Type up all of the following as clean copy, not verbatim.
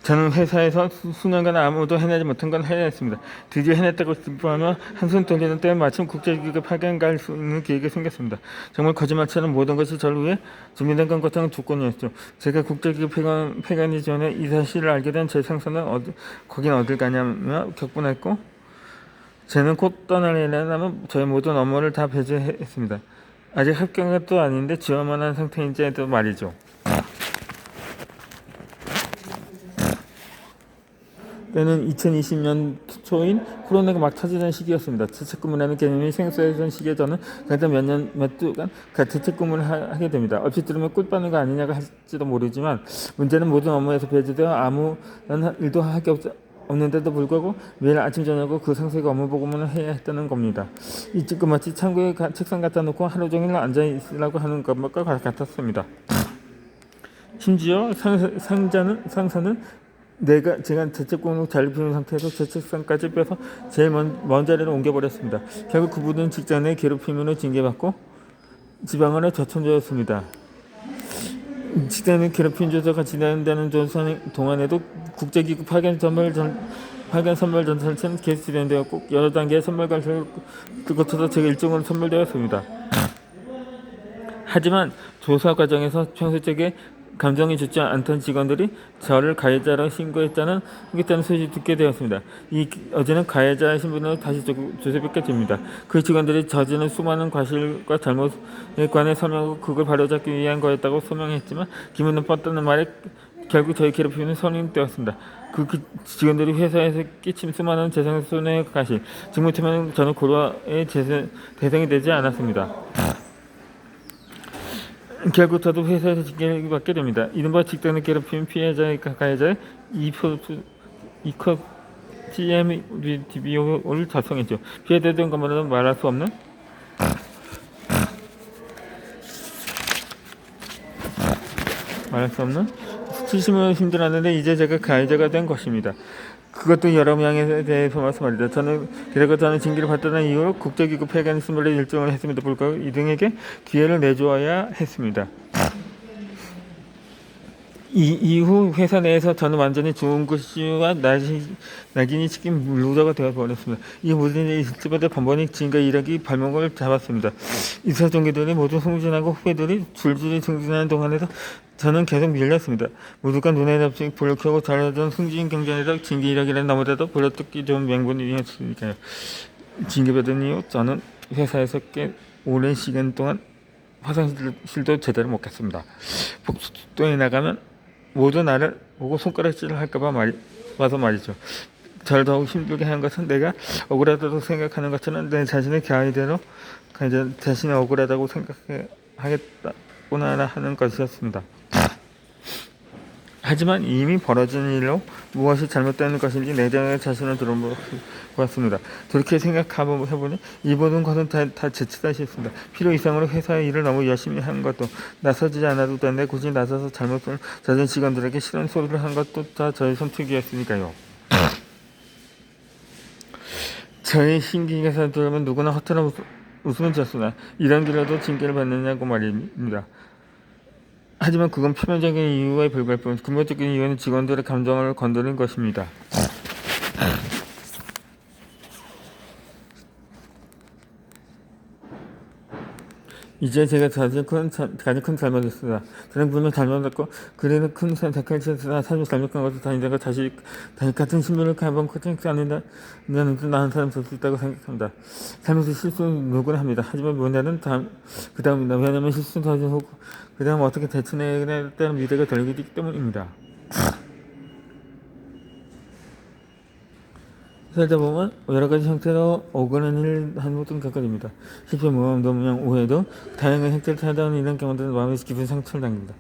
저는 회사에서 수년간 아무도 해내지 못한 건 해냈습니다. 드디어 해냈다고 기뻐하며 한숨 돌리는 때에 마침 국제기구 파견 갈 수 있는 기회가 생겼습니다. 정말 거짓말처럼 모든 것이 저를 위해 준비된 것 같은 조건이었죠. 제가 국제기구 파견이 전에 이 사실을 알게 된 제 상사는 거긴 어딜 가냐며 격분했고, 쟤는 곧 떠날 일이라면 저의 모든 업무를 다 배제했습니다. 아직 합격은 또 아닌데 지원만 한 상태인지도 말이죠. 때는 2020년 초인 코로나가 막 터지던 시기였습니다. 재택근무라는 개념이 생소해진 시기에 저는 그래도 몇 주간 재택근무를 하게 됩니다. 얼핏 들으면 꿀빠는 거 아니냐고 할지도 모르지만 문제는 모든 업무에서 배제되어 아무런 일도 할 게 없는데도 불구하고 매일 아침 저녁으로 그 상사에게 업무 보고만 해야 했다는 겁니다. 일찍 끝마치 창고에 책상 갖다 놓고 하루 종일 앉아 있으라고 하는 것과 같았습니다. 심지어 상사는 제가 재택근무 자리를 비운 상태에서 제 책상까지 빼서 제일 먼 자리로 옮겨버렸습니다. 결국 그분은 직장 내 괴롭힘으로 징계받고 지방원에 저천되었습니다. 직장 내 괴롭힘 조사가 진행되는 동안에도 국제기구 파견 선물 전설체는 계속 진행되었고 여러 단계의 선물 과정을 거쳐서 제가 일종으로 선물되었습니다. 하지만 조사 과정에서 평소 제게 감정이 좋지 않던 직원들이 저를 가해자로 신고했다는 소식을 듣게 되었습니다. 어제는 가해자 신분으로 다시 조사받게 됩니다. 그 직원들이 저지른 수많은 과실과 잘못에 관해 설명하고 그걸 바로잡기 위한 거였다고 설명했지만 기분은 뻗다는 말에 결국 저희 괴롭힘은 선임되었습니다. 그 직원들이 회사에서 끼친 수많은 재산 손해 과실, 직무팀에는 저는 고려의 대상이 되지 않았습니다. 결국 저도 회사에서 징계를 받게 됩니다. 이른바 직장 내 괴롭힘 피해자의 가해자의 TMDBO를 작성했죠. 피해자된 것만으로는 말할 수 없는 수치심을 힘들었는데 이제 제가 가해자가 된 것입니다. 그것도 여러 명에 대해서 말씀드립니다. 저는 징계를 받던 이후로 국제기구 폐간 스물의 일정을 했음에도 불구하고 이등에게 기회를 내주어야 했습니다. 이후 회사 내에서 저는 완전히 중구시와 낙인이 찍힌 루저가 되어버렸습니다. 이 모든 일이 있을 때마다 번번이 지금과 이력이 발목을 잡았습니다. 이사 동기들이 모두 승진하고 후배들이 줄줄이 승진하는 동안에도 저는 계속 밀렸습니다. 모두가 눈에 잡히 불을 켜고 잘하던 승진 경쟁이라 징계 이력이라는 너무나도 불러뜯기 좋은 명분이었으니까요. 징계받은 이후 저는 회사에서 꽤 오랜 시간 동안 화장실도 제대로 못 갔습니다. 복도에 나가면 모두 나를 보고 손가락질을 할까봐 와서 말이죠. 저를 더욱 힘들게 하는 것은 내가 억울하다고 생각하는 것처럼 내 자신의 자신이 억울하다고 생각하겠다구나 하는 것이었습니다. 하지만 이미 벌어진 일로 무엇이 잘못되는 것인지 내장의 자신을 들어보았습니다. 그렇게 생각해보니 이 모든 것은 다 제 탓이었습니다. 필요 이상으로 회사의 일을 너무 열심히 한 것도, 나서지 않아도 되는데 굳이 나서서 잘못을 저진 직원들에게 싫은 소리를 한 것도 다 저의 선택이었으니까요. 저의 신기계사 들으면 누구나 허탈한 웃음을 지었으나 이런 길로도 징계를 받느냐고 말입니다. 하지만 그건 표면적인 이유에 불과할 뿐 근본적인 이유는 직원들의 감정을 건드린 것입니다. 이제 제가 가장 큰 잘못이었습니다. 저는 분명 잘못했고 그래도 큰 대가를 사실 잘못한 것도 다니다가 다시 같은 신문을 한번 코칭하지 않는다는 나은 사람 될 수 있다고 생각합니다. 잘못의 실수는 누구나 합니다. 하지만 문제는 그 다음입니다. 왜냐하면 실수는 터지고 그 다음 어떻게 대처해야 되는 미래가 돌리기 때문입니다. 살다 보면 여러 가지 형태로 억울한 일을 한 모든 겪어집니다. 실패, 모험, 노명, 오해도 다양한 형태를 타다는 이런 경우들은 마음에 깊은 상처를 남깁니다.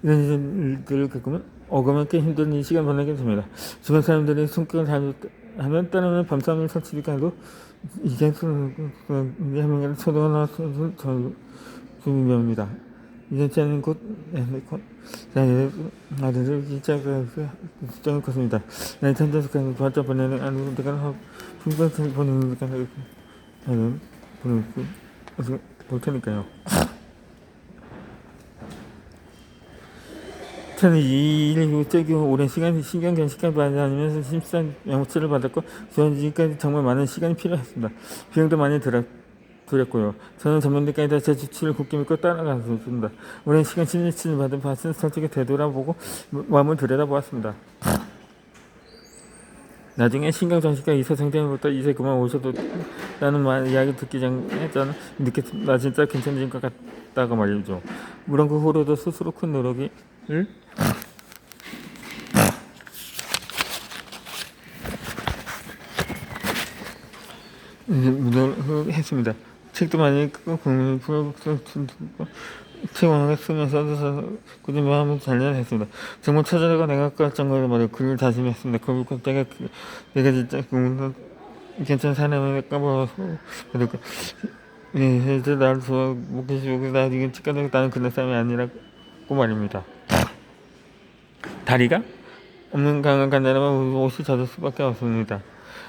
이런 일들을 겪으면 억울하게 힘든 이 시간 보내게 됩니다. 주변 사람들이 성격을 하면 때로는 밤잠을 설치니까 해도 이게 하면 소동하나 중요합니다. 이전체는 곧 아들을 진짜를 컸습니다. 나의 천재석까지 도와줘 보내는 아는 데가 풍부한 보내는 데가 저는 보낼 수 볼 테니까요. 저는 이 일 이후 저기 오랜 시간 신경견식까지 받아다니면서 심산 양치를 받았고 지금까지 정말 많은 시간이 필요했습니다. 비용도 많이 들었고요. 저는 전문대까지 제 주치를 굳게 믿고 따라갔습니다. 오랜 시간 진료치를 받은 밭은 솔직히 되돌아보고 마음을 들여다보았습니다. 나중에 신경정신과 의사 선생님부터 이제 그만 오셔도 라는 이야기 듣기 전에 저는 나 진짜 괜찮아진 것 같다고 말이죠. 물론 그 후로도 스스로 큰 노력을 했습니다. 책도 많이 읽고 국민 프로젝트 책을 쓰면서 꾸준히 마음을 단련했습니다. 정말 찾아내가 내가 깜짝을 말이야 글을 다짐했습니다. 그리고 내가 진짜 괜찮은 사람을 까먹어서 그러니까 이제 나를 좋아하고 나 지금 치과는 나는 그런 사람이 아니라고 말입니다. 다리가 없는 강한 간다라면 옷이 젖을 수밖에 없습니다.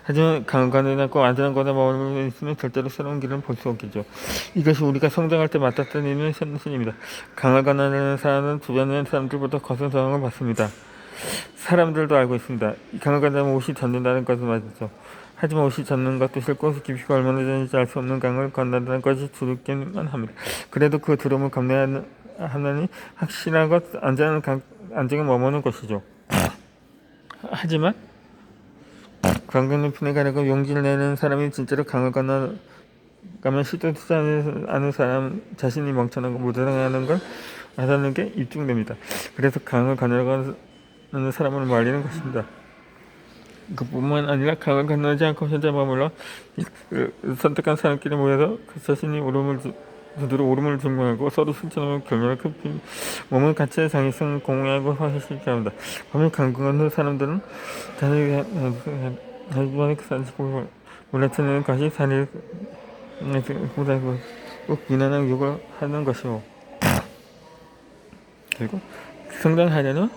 하지만 강한 간을 꼭 안전한 곳에 머물러 있으면 절대로 새로운 길을 볼 수 없겠죠. 이것이 우리가 성장할 때 맡았던 일은 현실입니다. 강한 간을 사람은 주변의 사람들보다 거센 상황을 받습니다. 사람들도 알고 있습니다. 강한 간다면 옷이 젖는다는 것은 맞죠. 하지만 옷이 젖는 것도 싫고 깊이가 얼마나 되는지 알 수 없는 강을 건넌다는 것이 두렵기만 합니다. 그래도 그 두려움을 감내하느니 확실한 것 안정에 머무는 것이죠. 하지만 강건을 피해가려고 용기를 내는 사람이 진짜로 강을 건너가면 시도하지 않은 사람 자신이 멍청하고 무능하는 걸 알아내는 게 입증됩니다. 그래서 강을 건너가는 사람을 말리는 것입니다. 그뿐만 아니라 강을 건너지 않고 혼자 머물러 선택한 사람끼리 모여서 그 자신이 오름을 증명하고 서로 실천하며 결과를 급히 몸은 가치의 장애성을 공유하고 화해시키게 합니다. 반면 강 건너는 사람들은 자기만의 산식을 몰라치는 것이 사리를 보다고 꼭 비난하는 욕을 하는 것이고 그리고 성장하려면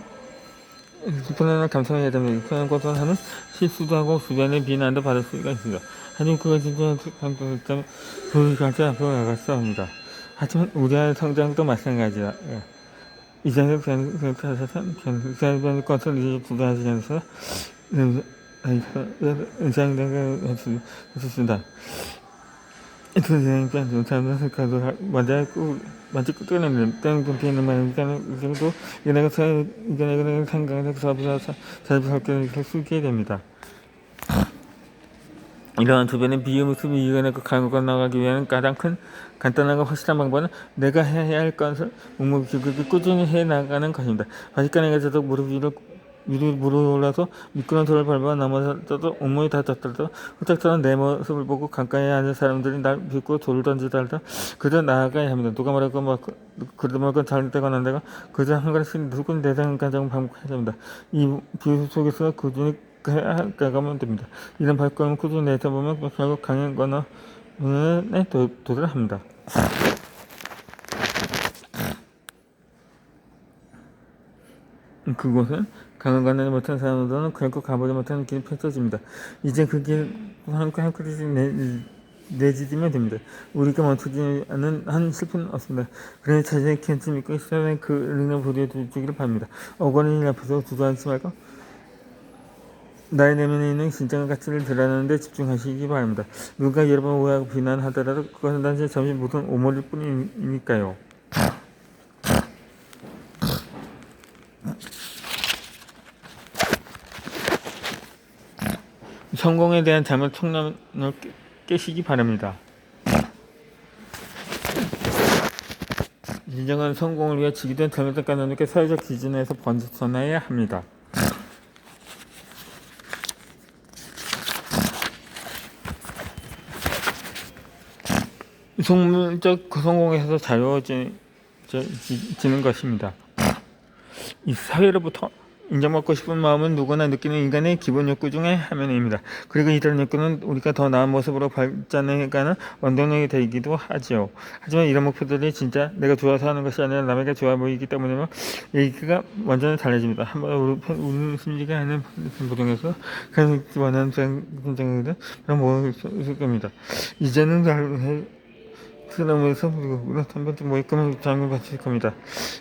불편한 감성해야 됩니다. 불편한 것을 하면 실수도 하고 주변의 비난도 받을 수가 있습니다. 하지만 그것이 감정했다면 그것이 앞으로 나갈 수 합니다. 하지만 우리의 성장도 마찬가지다. 이전에 그런 것을 이제 부과하지 않아서 의상을 했습니다. 선생님께서 잘못해서 먼저 끊어내는 땡땡땡을 말하는 정도 이나가서 이거는 상강에서 잘 살게 쓰게 됩니다. 이러한 주변의 비음을 이겨내고 강을 나가기 위한 가장 간단하고 확실한 방법은 내가 해야 할 것을 묵묵히 꾸준히 해 나가는 것입니다. 바지가랑이에서도 무릎 위로 올라서 미끄러운 돌을 밟아 넘어져도 온몸이 다 젖더라도 훌쩍처럼 내 모습을 보고 가까이 앉은 사람들이 날 빗고 돌을 던지더라도 그저 나아가야 합니다. 누가 말하고 그러다 말고 잘되거나 안 되고 그저 한 걸음씩 누군 대상 가정 반복해야 됩니다. 이 비유 속에서 꾸준히 가가면 됩니다. 이런 발걸음을 꾸준히 내다보면 결국 강행 건너에 도달합니다. 그곳은 강을 건너지 못한 사람들은 결국 가보지 못하는 길이 펼쳐집니다. 이제 그 길 한 걸음씩 내디디면 됩니다. 우리가 멈추지 않는 한 실패는 없습니다. 그러니 자신의 견지 믿고 시간에 그 능력 부여해주기를 바랍니다. 억울한 일 앞에서 주저앉지 말고 나의 내면에 있는 진정한 가치를 드러내는 데 집중하시기 바랍니다. 누가 여러 번 오해하고 비난하더라도 그것은 단지 잠시 묻은 오물일 뿐이니까요. 성공에 대한 잘못 통념을 깨시기 바랍니다. 진정한 성공을 위해 지기된 잘못된 관념을 사회적 기준에서 벗어나야 합니다. 속물적 성공에서 자유로워지는 것입니다. 이 사회로부터 인정받고 싶은 마음은 누구나 느끼는 인간의 기본 욕구 중에 하나입니다. 그리고 이런 욕구는 우리가 더 나은 모습으로 발전해가는 원동력이 되기도 하지요. 하지만 이런 목표들이 진짜 내가 좋아서 하는 것이 아니라 남에게 좋아 보이기 때문에 얘기가 완전히 달라집니다. 한번 우리 심리가 하는 보정에서 그런 원하는 분장들은 그런 모습일 겁니다. 이제는 트럼에서 그리고 한 번쯤 모의감을 장을 바칠 겁니다.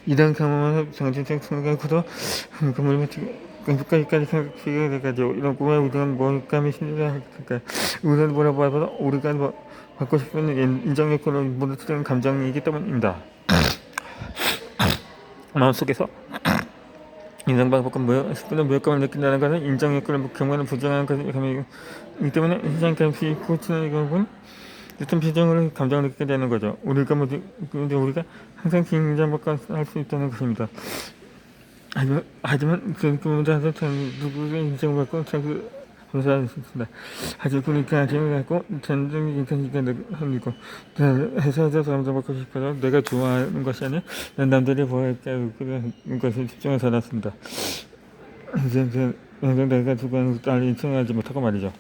이런 경험은 정신적 생각으로 한금을 끝까지 생각하게 돼가지고 이런 꿈에 우리가 모의감이 심리할까 우리를 보라봐도 우리가 받고 싶은 인정 욕구를 무너뜨리는 감정이기 때문입니다. 마음속에서 인상방법과 모욕감을 느낀다는 것은 인정 욕구를 경험하는 부정한 것이기 때문에 인상감이 고치는 경우는 어떤 표정으로 감정을 느끼게 되는 거죠. 우리가 항상 긴장받고 할 수 있다는 것입니다. 하지만 그보다 누구의 인정을 받고 감사할 수 있습니다. 하지만 그러니까 아침을 갖고 전쟁이 인간이가 흘리고 회사에서 감정받고 싶어서 내가 좋아하는 것이 아니라 남들이 보여할까 그런 것에 집중해서 살았습니다. 이제 내가 좋아하는 딸을 인정하지 못하고 말이죠.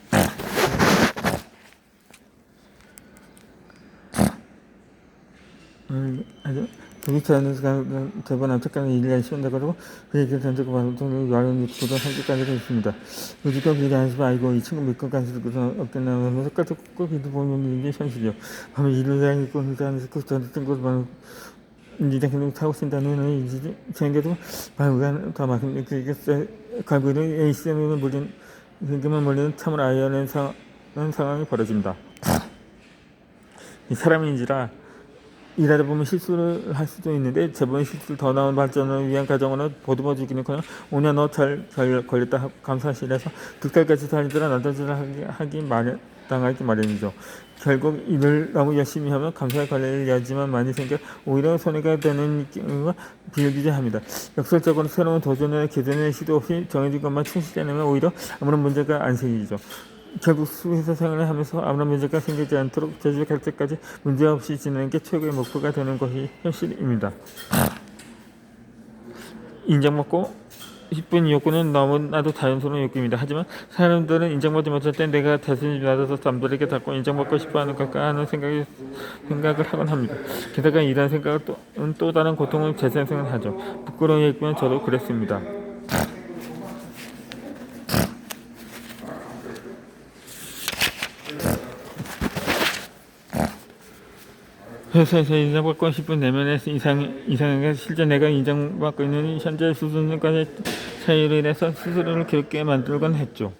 아주 그렇지 않으니까 대번 안타까운 일이 아쉬운다 그러고 그 얘기를 던지고 방송을 여러 유튜브도 한국까지도 있습니다. 요즘껏 일이 아시면 아이고 이 친구 믿고 간수도 없겠나 하면서 꼭 이도 보는 게 현실이요. 하면 일을 다니고 일을 하면서 전했던 것만 이제 그냥 타고 쓴다는 이제 생겨도 방우가 더 막힌 그게 결국에는 ACM을 물린 그만 몰리는 참을 아이언의 상황이 벌어집니다. 이 사람인지라 일하다 보면 실수를 할 수도 있는데 저번 실수를 더 나은 발전을 위한 과정으로 보듬어 주기는커녕 오늘 너 잘 걸렸다 감사실에서 득달까지 달리더라 나다지를 당하기 마련이죠. 결국 일을 너무 열심히 하면 감사의 관리를 야지만 많이 생겨 오히려 손해가 되는 경우가 비일비재합니다. 역설적으로 새로운 도전이나 개선의 시도 없이 정해진 것만 충실히 하면 오히려 아무런 문제가 안 생기죠. 결국 회사 생활을 하면서 아무런 문제가 생기지 않도록 재직할 때까지 문제없이 지내는 게 최고의 목표가 되는 것이 현실입니다. 인정받고 싶은 욕구는 너무나도 자연스러운 욕구입니다. 하지만 사람들은 인정받지 못할 때 내가 자신이 낮아서 남들에게 닫고 인정받고 싶어하는 걸까 하는 생각을 하곤 합니다. 게다가 이런 생각은 또 다른 고통을 재생하죠. 부끄러운 얘기면 저도 그랬습니다. 회사에서 인정받고 싶은 내면의 이상하게 실제 내가 인정받고 있는 현재 수준과의 차이로 인해서 스스로를 괴롭게 만들곤 했죠.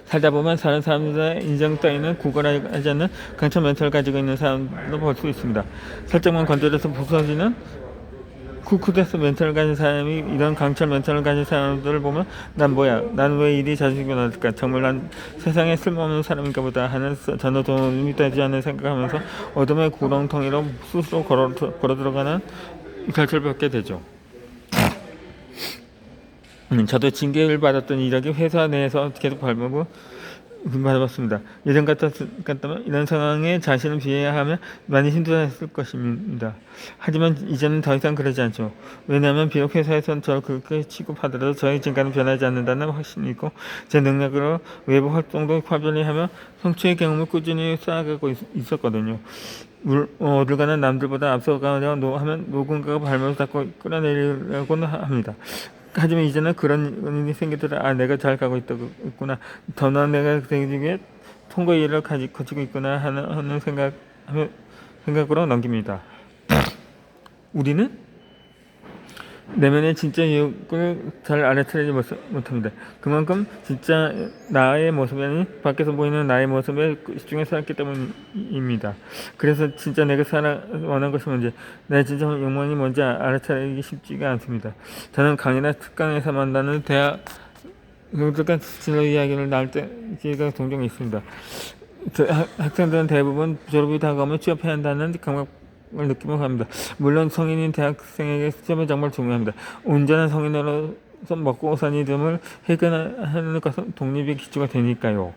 살다 보면 다른 사람들의 인정 따위는 구걸하지 않는 강철 멘탈을 가지고 있는 사람도 볼 수 있습니다. 살짝만 건드려서 부서지는 쿠쿠데스 멘탈을 가진 사람이 이런 강철 멘탈을 가진 사람들을 보면 난 뭐야? 난 왜 이리 자존심이 낮을까? 정말 난 세상에 쓸모없는 사람인가 보다 하는 전혀 도움이 되지 않는 생각하면서 어둠의 구렁텅이로 스스로 걸어 들어가는 결실을 받게 되죠. 저도 징계를 받았던 이력이 회사 내에서 계속 받아봤습니다. 예전 같다면 이런 상황에 자신을 비해야 하면 많이 힘들어했을 것입니다. 하지만 이제는 더 이상 그러지 않죠. 왜냐하면 비록 회사에선 저를 그렇게 취급하더라도 저의 진가는 변하지 않는다는 확신이 있고 제 능력으로 외부 활동도 활발히 하며 성취의 경험을 꾸준히 쌓아가고 있었거든요. 어딜 가나 남들보다 앞서가려 하면 누군가가 발목을 잡고 끌어내리려고는 합니다. 하지만 이제는 그런 일이 생기더라. 내가 잘 가고 있구나. 더 나은 내가 되기 통과 일을 거치고 있구나 하는 생각으로 넘깁니다. 우리는 내면의 진짜 욕구를 잘 알아차리지 못합니다. 그만큼 진짜 나의 모습이 아닌 밖에서 보이는 나의 모습에 집중해 살았기 때문입니다. 그래서 진짜 내가 원하는 것이 뭔지 내 진짜 욕망이 뭔지 알아차리기 쉽지가 않습니다. 저는 강의나 특강에서 만나는 대학생들과 진로 이야기를 나눌 때 기회가 종종 있습니다. 학생들은 대부분 졸업이 다가오면 취업해야 한다는 강박을 느끼며 갑니다. 물론 성인인 대학생에게 시험은 정말 중요합니다. 온전한 성인으로서 먹고 사는 됨을 해결하는 것은 독립의 기초가 되니까요.